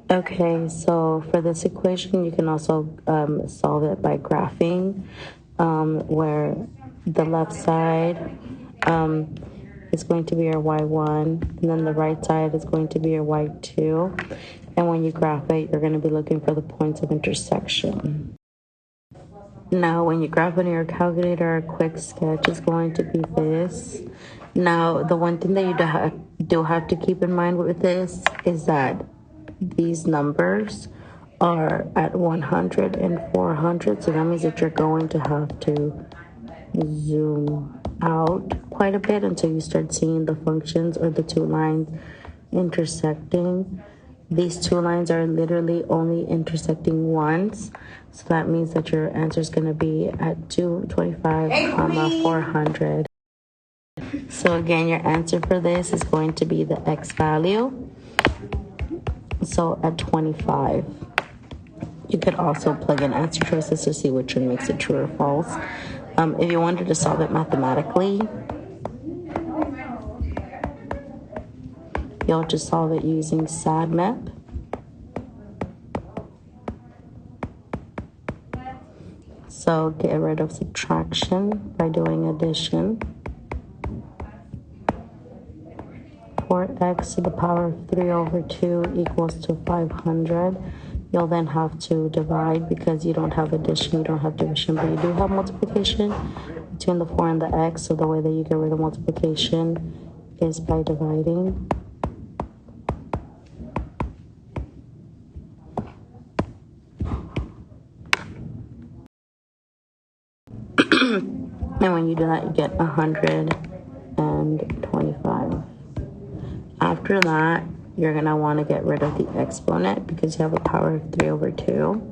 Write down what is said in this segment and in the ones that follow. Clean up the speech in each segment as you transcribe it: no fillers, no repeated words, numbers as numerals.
Okay, so for this equation, you can also solve it by graphing, where the left side is going to be your y1, and then the right side is going to be your y2. And when you graph it, you're going to be looking for the points of intersection. Now, when you graph it in your calculator, a quick sketch is going to be this. Now, the one thing that you do have to keep in mind with this is that these numbers are at 100 and 400, so that means that you're going to have to zoom out quite a bit until you start seeing the functions or the two lines intersecting. These two lines are literally only intersecting once, so that means that your answer is going to be at 225, 400. So again, your answer for this is going to be the x value. So at 25. You could also plug in answer choices to see which one makes it true or false. If you wanted to solve it mathematically, you'll just solve it using SADMAP. So get rid of subtraction by doing addition. 4x to the power of 3 over 2 equals to 500. You'll then have to divide because you don't have addition, you don't have division, but you do have multiplication between the 4 and the x. So the way that you get rid of multiplication is by dividing. And when you do that, you get 125. After that, you're going to want to get rid of the exponent because you have a power of 3 over 2.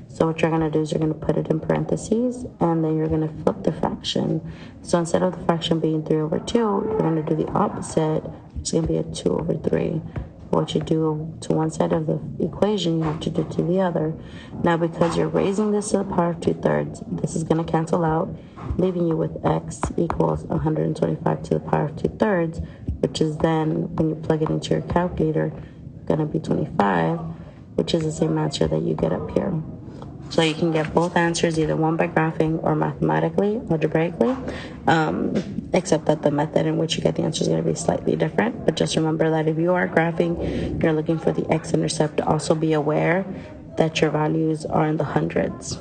So what you're going to do is you're going to put it in parentheses, and then you're going to flip the fraction. So instead of the fraction being 3 over 2, you're going to do the opposite. It's going to be a 2 over 3. What you do to one side of the equation, you have to do to the other. Now, because you're raising this to the power of 2/3, this is going to cancel out, leaving you with x equals 125 to the power of 2/3, which is then, when you plug it into your calculator, going to be 25, which is the same answer that you get up here. So you can get both answers, either one by graphing or mathematically, algebraically, except that the method in which you get the answer is going to be slightly different. But just remember that if you are graphing, you're looking for the x-intercept. Also be aware that your values are in the hundreds.